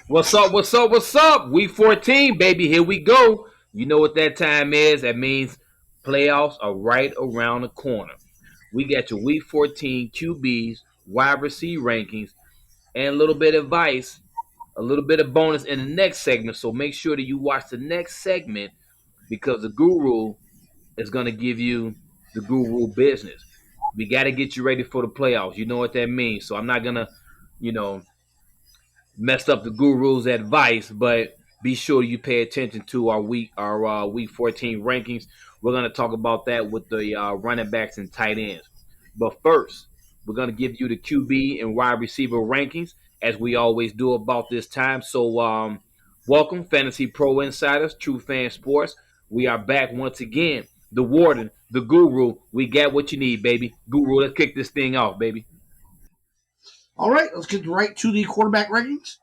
What's up? What's up? What's up? Week 14, baby. Here we go. You know what that time is. That means playoffs are right around the corner. We got your Week 14 QBs, wide receiver rankings, and a little bit of advice, a little bit of bonus in the next segment. So make sure that you watch the next segment because the guru is going to give you the guru business. We got to get you ready for the playoffs. You know what that means. So I'm not going to, you know, messed up the guru's advice, but be sure you pay attention to our week 14 rankings. We're gonna talk about that with the running backs and tight ends. But first, we're gonna give you the QB and wide receiver rankings as we always do about this time. So welcome, Fantasy Pro Insiders, True Fan Sports. We are back once again. The Warden, the Guru. We got what you need, baby. Guru, let's kick this thing off, baby. All right, let's get right to the quarterback rankings.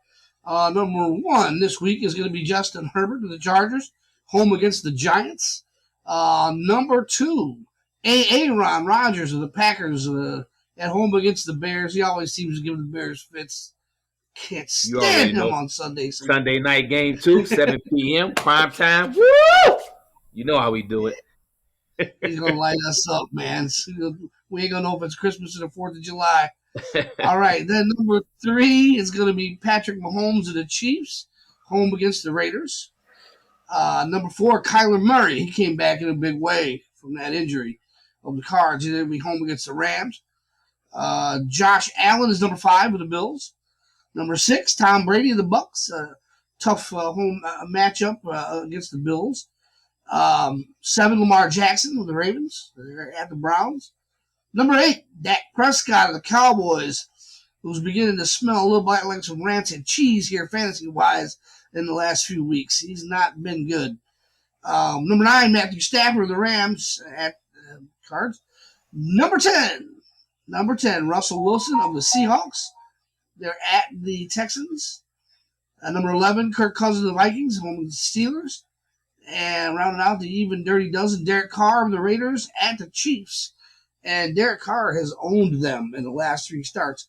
Number one this week is going to be Justin Herbert of the Chargers, home against the Giants. Number two, Aaron Rodgers of the Packers at home against the Bears. He always seems to give the Bears fits. Can't You already stand him know. on Sundays. Sunday night game two, 7 p.m. prime time. Woo! You know how we do it. He's going to light us up, man. We ain't going to know if it's Christmas or the 4th of July. All right, then number three is going to be Patrick Mahomes of the Chiefs, home against the Raiders. Number four, Kyler Murray. He came back in a big way from that injury of the Cards. He's going to be home against the Rams. Josh Allen is number five with the Bills. Number six, Tom Brady of the Bucks. Tough home matchup against the Bills. Seven, Lamar Jackson with the Ravens. They're at the Browns. Number eight, Dak Prescott of the Cowboys, who's beginning to smell a little bit like some rancid cheese here, fantasy-wise, in the last few weeks. He's not been good. Number nine, Matthew Stafford of the Rams at Cards. Number 10, Russell Wilson of the Seahawks. They're at the Texans. Number 11, Kirk Cousins of the Vikings, home with the Steelers. And rounding out the even dirty dozen, Derek Carr of the Raiders at the Chiefs. And Derek Carr has owned them in the last three starts.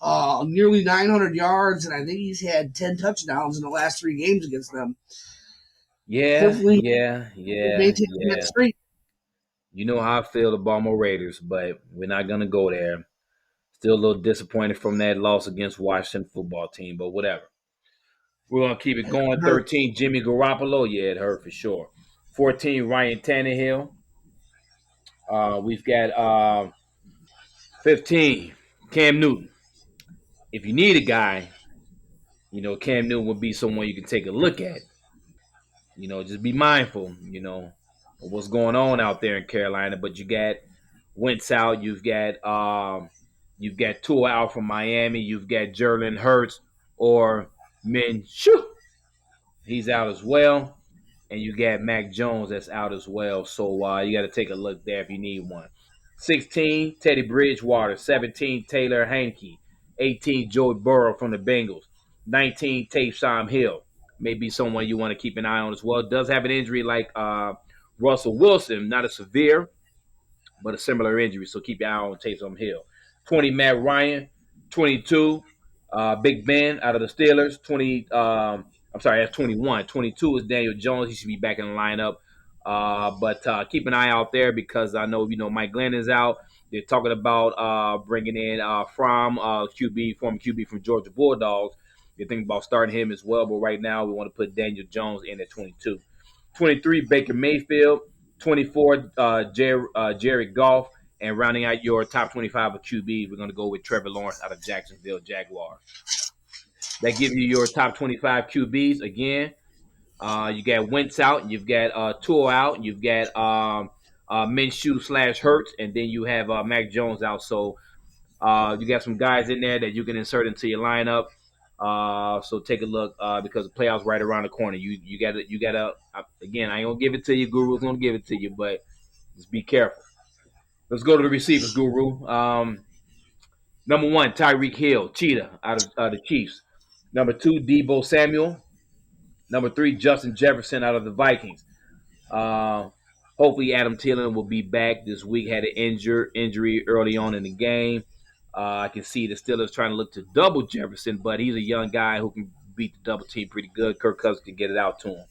Nearly 900 yards, and I think he's had 10 touchdowns in the last three games against them. Yeah, Hopefully, yeah, he'll yeah, maintain that yeah. streak. You know how I feel about Baltimore Raiders, but we're not gonna go there. Still a little disappointed from that loss against Washington football team, but whatever. We're gonna keep it And going. hurt. 13, Jimmy Garoppolo. Yeah, it hurt for sure. 14, Ryan Tannehill. We've got 15, Cam Newton. If you need a guy, Cam Newton would be someone you can take a look at. Just be mindful, of what's going on out there in Carolina. But you got Wentz out, you've got Tua out from Miami, you've got Jalen Hurts or Minshew, he's out as well, and you got Mac Jones that's out as well. So you got to take a look there if you need one. 16, Teddy Bridgewater. 17, Taylor Hanke. 18, Joey Burrow from the Bengals. 19, Taysom Hill. Maybe someone you want to keep an eye on as well. Does have an injury like Russell Wilson, not a severe, but a similar injury. So keep your eye on Taysom Hill. 20, Matt Ryan. 22, Big Ben out of the Steelers. I'm sorry, that's 21. 22 is Daniel Jones. He should be back in the lineup. But keep an eye out there because I know Mike Glenn is out. They're talking about bringing in from former QB from Georgia Bulldogs. They're thinking about starting him as well. But right now, we want to put Daniel Jones in at 22. 23, Baker Mayfield. 24, Jared Goff. And rounding out your top 25 of QBs, we're going to go with Trevor Lawrence out of Jacksonville Jaguars. That gives you your top 25 QBs. Again, you got Wentz out, you've got Tua out, you've got Minshew / Hurts, and then you have Mac Jones out. So you got some guys in there that you can insert into your lineup. So take a look because the playoffs right around the corner. You gotta again. I ain't gonna give it to you. Guru's gonna give it to you, but just be careful. Let's go to the receivers, Guru. Number one, Tyreek Hill, Cheetah out of the Chiefs. Number two, Debo Samuel. Number three, Justin Jefferson out of the Vikings. Uh, Hopefully, Adam Thielen will be back this week. Had an injury early on in the game. I can see the Steelers trying to look to double Jefferson, but he's a young guy who can beat the double team pretty good. Kirk Cousins can get it out to him.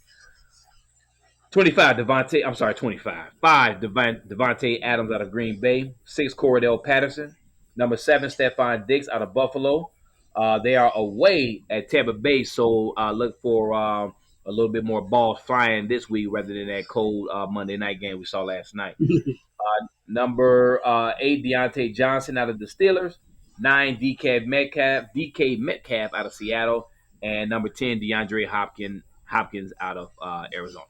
25, Devontae. I'm sorry, 25. 5, Devontae Adams out of Green Bay. 6, Cordell Patterson. Number 7, Stephon Dix out of Buffalo. They are away at Tampa Bay, so look for a little bit more balls flying this week rather than that cold Monday night game we saw last night. Number 8, Deontay Johnson out of the Steelers. 9, DK Metcalf out of Seattle. And number 10, DeAndre Hopkins out of Arizona.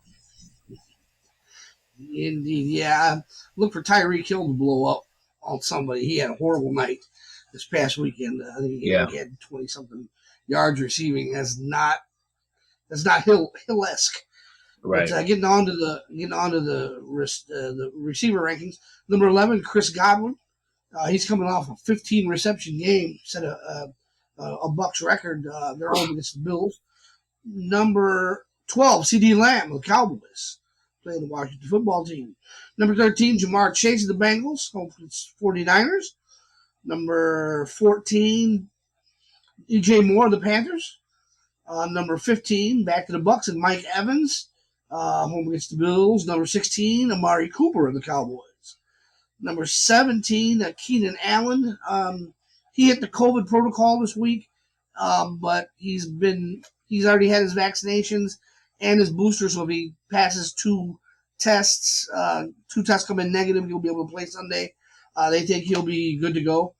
Indeed, yeah. Look for Tyreek Hill to blow up on somebody. He had a horrible night this past weekend. I think Yeah. he had 20 something yards receiving. That's not Hill-esque. Right. But getting on to the receiver rankings, number 11, Chris Godwin. He's coming off a 15 reception game, set a Bucks record. They're home against the Bills. Number 12, C.D. Lamb of the Cowboys, playing the Washington football team. Number 13, Jamar Chase of the Bengals, home for the 49ers. Number 14, E.J. Moore of the Panthers. Number 15, back to the Bucks, and Mike Evans, home against the Bills. Number 16, Amari Cooper of the Cowboys. Number 17, Keenan Allen. He hit the COVID protocol this week, but he's already had his vaccinations and his booster, so if he passes two tests come in negative, he'll be able to play Sunday. They think he'll be good to go.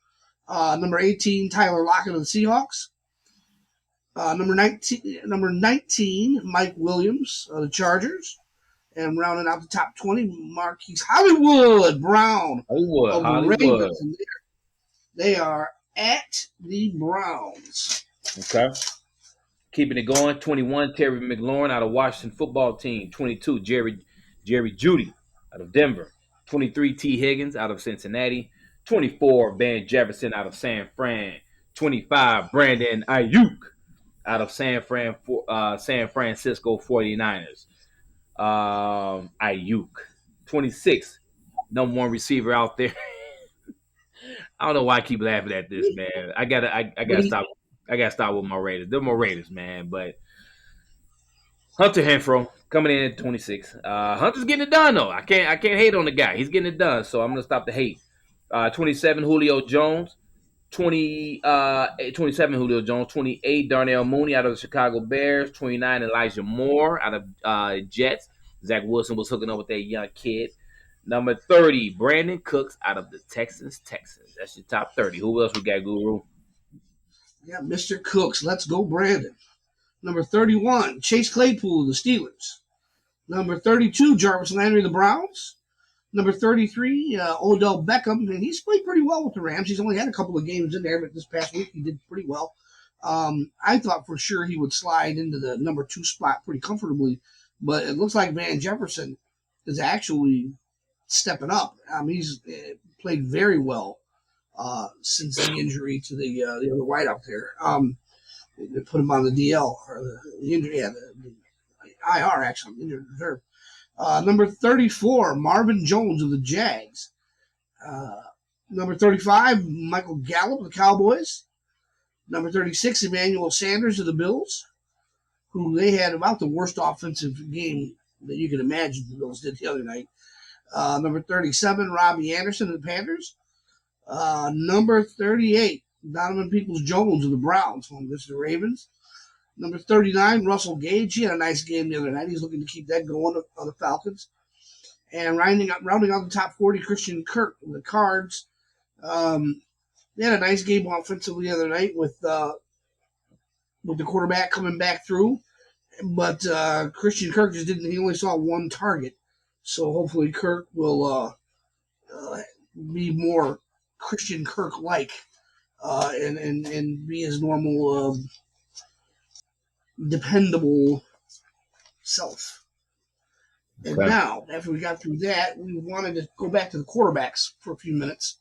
Number 18, Tyler Lockett of the Seahawks. Number 19, Mike Williams of the Chargers. And rounding out the top 20, Marquis Brown of the Ravens. And they are at the Browns. Okay. Keeping it going. 21, Terry McLaurin out of Washington football team. 22, Jerry Jeudy out of Denver. 23, T. Higgins out of Cincinnati. 24, Van Jefferson out of San Fran. 25, Brandon Ayuk out of San Francisco 49ers. Ayuk. 26, number one receiver out there. I don't know why I keep laughing at this, man. I gotta stop. I gotta stop with my Raiders. They're my Raiders, man. But Hunter Renfrow coming in at 26. Hunter's getting it done though. I can't hate on the guy. He's getting it done. So I'm gonna stop the hate. 27, Julio Jones. 27, Julio Jones. 28, Darnell Mooney out of the Chicago Bears. 29, Elijah Moore out of Jets. Zach Wilson was hooking up with that young kid. Number 30, Brandon Cooks out of the Texans. That's your top 30. Who else we got, Guru? Yeah, Mr. Cooks. Let's go, Brandon. Number 31, Chase Claypool of the Steelers. Number 32, Jarvis Landry of the Browns. Number 33, Odell Beckham, and he's played pretty well with the Rams. He's only had a couple of games in there, but this past week he did pretty well. I thought for sure he would slide into the number 2 spot pretty comfortably, but it looks like Van Jefferson is actually stepping up. He's played very well since the injury to the other wideout there. They put him on the DL, or the injury, the IR, actually, injured reserve. Number 34, Marvin Jones of the Jags. Number 35, Michael Gallup of the Cowboys. Number 36, Emmanuel Sanders of the Bills, who they had about the worst offensive game that you can imagine the Bills did the other night. Number 37, Robbie Anderson of the Panthers. Number 38, Donovan Peoples-Jones of the Browns, home against the Ravens. Number 39, Russell Gage. He had a nice game the other night. He's looking to keep that going on the Falcons. And rounding out the top 40, Christian Kirk of the Cards. They had a nice game offensively the other night with the quarterback coming back through. But Christian Kirk he only saw one target. So hopefully Kirk will be more Christian Kirk-like and be his normal dependable self. And now, after we got through that, we wanted to go back to the quarterbacks for a few minutes.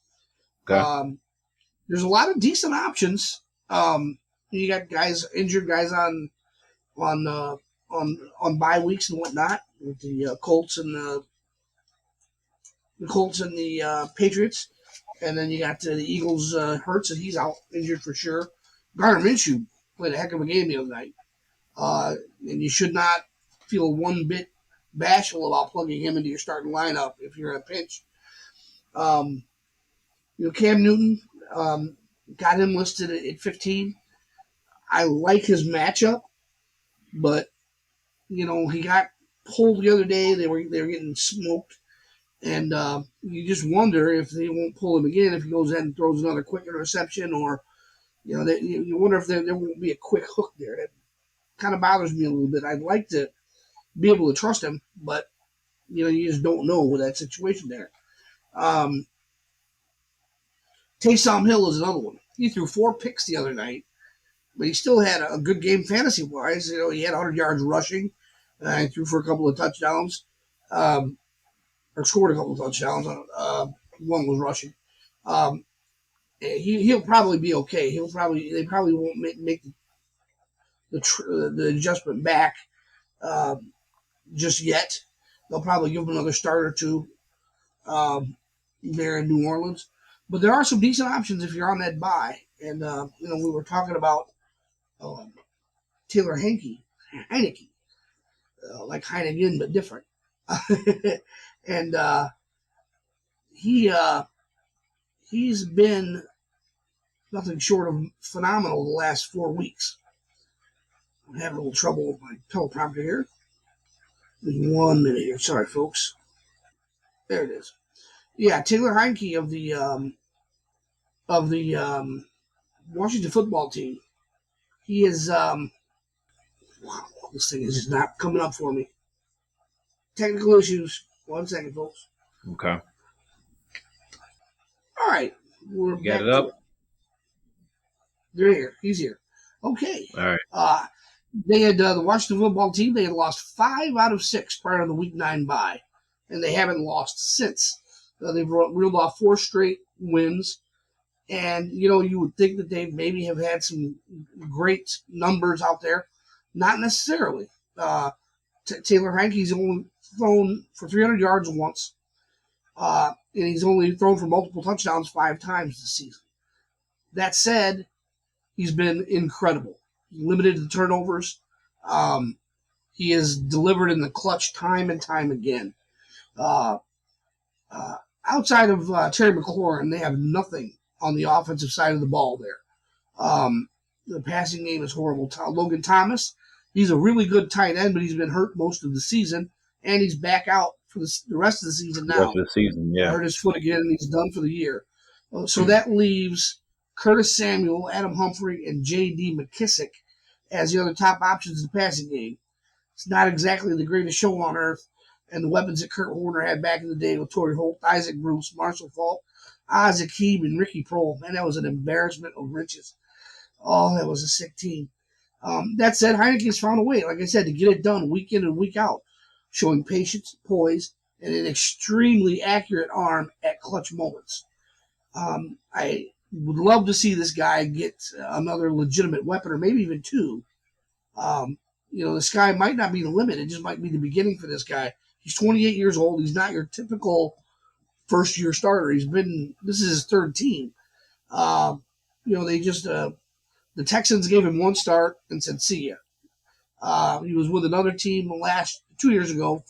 Okay. There's a lot of decent options. You got injured guys on bye weeks and whatnot with the Colts and the Patriots, and then you got the Eagles. Hurts, and he's out injured for sure. Gardner Minshew played a heck of a game the other night. And you should not feel one bit bashful about plugging him into your starting lineup if you're in a pinch. Um, Cam Newton, got him listed at 15. I like his matchup, but he got pulled the other day. They were getting smoked, and you just wonder if they won't pull him again if he goes in and throws another quick interception, or you wonder if there won't be a quick hook there. That kind of bothers me a little bit. I'd like to be able to trust him, but you just don't know with that situation there. Um, Taysom Hill is another one. He threw 4 picks the other night, but he still had a good game fantasy wise. He had 100 yards rushing. He threw for a couple of touchdowns, or scored a couple of touchdowns. One was rushing. He'll probably be okay. They probably won't make the adjustment back just yet. They'll probably give him another start or two there in New Orleans. But there are some decent options if you're on that bye. And we were talking about Taylor Heineke, like Heineken but different. And he's been nothing short of phenomenal the last 4 weeks. I'm having a little trouble with my teleprompter here. Just 1 minute here. Sorry, folks. There it is. Yeah, Taylor Heineke of the Washington football team. He is wow, this thing is just not coming up for me. Technical issues. 1 second, folks. Okay. All right. We're You got back it up? to it. They're here. He's here. Okay. All right. They had the Washington football team. They had lost 5 out of 6 prior to the Week 9 bye, and they haven't lost since. They've reeled off 4 straight wins, and you would think that they maybe have had some great numbers out there. Not necessarily. Taylor Heineke's only thrown for 300 yards once, and he's only thrown for multiple touchdowns 5 times this season. That said, he's been incredible. Limited the turnovers. He has delivered in the clutch time and time again. Uh, Outside of Terry McLaurin, they have nothing on the offensive side of the ball there. The passing game is horrible. Logan Thomas, he's a really good tight end, but he's been hurt most of the season, and he's back out for the rest of the season The rest now. of the season, yeah. Hurt his foot again, and he's done for the year. So that leaves Curtis Samuel, Adam Humphrey, and J.D. McKissick as the other top options in the passing game. It's not exactly the greatest show on earth, and the weapons that Kurt Warner had back in the day with Torrey Holt, Isaac Bruce, Marshall Faulk, Oz Akeem, and Ricky Prohl. Man, that was an embarrassment of riches. Oh, that was a sick team. That said, Heineke's found a way, like I said, to get it done week in and week out, showing patience, poise, and an extremely accurate arm at clutch moments. I would love to see this guy get another legitimate weapon, or maybe even 2. The sky might not be the limit. It just might be the beginning for this guy. He's 28 years old. He's not your typical first-year starter. This is his 3rd team. They just the Texans gave him 1 start and said, "See ya." He was with another team 2 years ago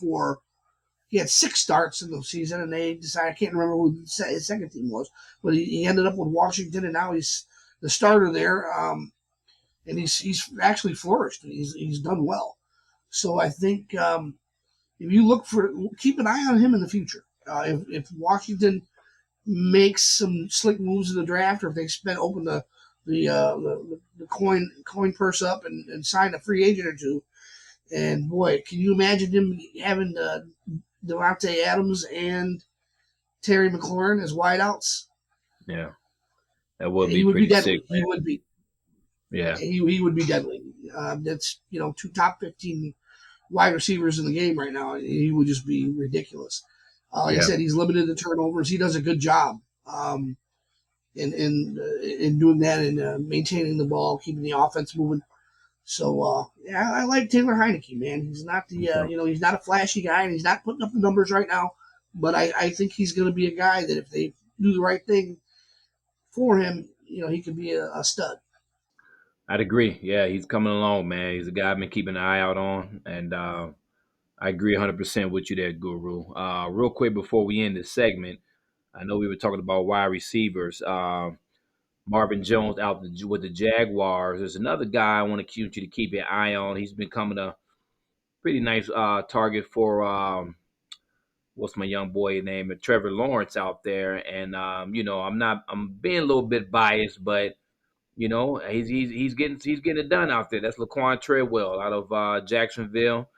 he had 6 starts in the season, and they decided, I can't remember who his second team was, but he ended up with Washington, and now he's the starter there, and he's actually flourished, and he's done well. So I think if you keep an eye on him in the future. If Washington makes some slick moves in the draft, or if they open the coin purse up and sign a free agent or 2, and boy, can you imagine him having Devontae Adams and Terry McLaurin as wideouts? Yeah. That would He be would be pretty deadly. sick, He man. would be. Yeah. He would be deadly. That's 2 top 15 wide receivers in the game right now. He would just be ridiculous. Like I said, he's limited to turnovers. He does a good job in doing that and maintaining the ball, keeping the offense moving. So I like Taylor Heineke, man. He's not he's not a flashy guy, and he's not putting up the numbers right now. But I think he's going to be a guy that if they do the right thing for him, he could be a stud. I'd agree. Yeah, he's coming along, man. He's a guy I've been keeping an eye out on, and I agree 100% with you there, Guru. Real quick before we end this segment, I know we were talking about wide receivers. Marvin Jones out with the Jaguars. There's another guy I want to keep you to keep an eye on. He's becoming a pretty nice target for what's my young boy name, Trevor Lawrence out there. And I'm being a little bit biased, but he's getting it done out there. That's Laquan Treadwell out of Jacksonville.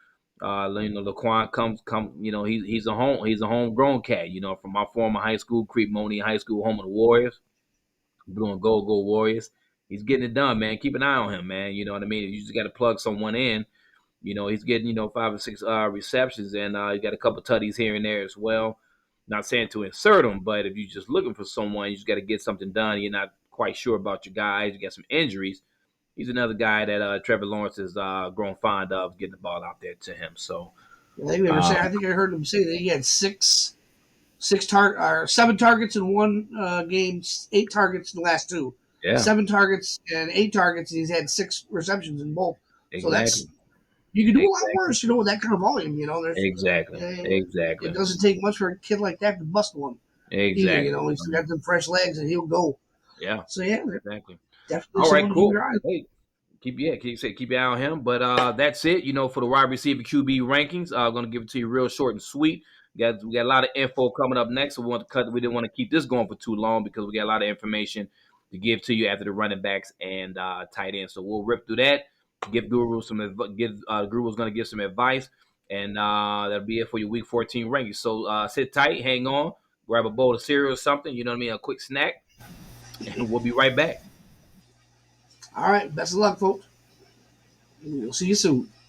Laquan comes. He's a homegrown cat. From my former high school, Creekmonian High School, home of the Warriors, blue and gold Warriors. He's getting it done, man. Keep an eye on him, man. You know what I mean. You just got to plug someone in. He's getting 5 or 6 receptions, and he got a couple tutties here and there as well. Not saying to insert him, but if you're just looking for someone, you just got to get something done. You're not quite sure about your guys. You got some injuries. He's another guy that Trevor Lawrence has grown fond of getting the ball out there to him. So, I think I heard him say that he had seven targets in one game, 8 targets in the last two. yeah, 7 targets and 8 targets, and he's had 6 receptions in both. So that's exactly, you can do a lot exactly, worse, with that kind of volume. exactly, It exactly, doesn't take much for a kid like that to bust one. Either, exactly. he's got them fresh legs and he'll go. Yeah, So yeah, exactly. definitely All right, someone to keep cool. your eye on. Hey, keep your eye on him. But that's it. For the wide receiver QB rankings, I'm gonna give it to you real short and sweet. We got a lot of info coming up next. So we didn't want to keep this going for too long because we got a lot of information to give to you after the running backs and tight ends. So we'll rip through that. Give Guru some Guru's gonna give some advice, and that'll be it for your Week 14 rankings. So sit tight, hang on, grab a bowl of cereal or something. You know what I mean? A quick snack, and we'll be right back. All right, best of luck, folks. We'll see you soon.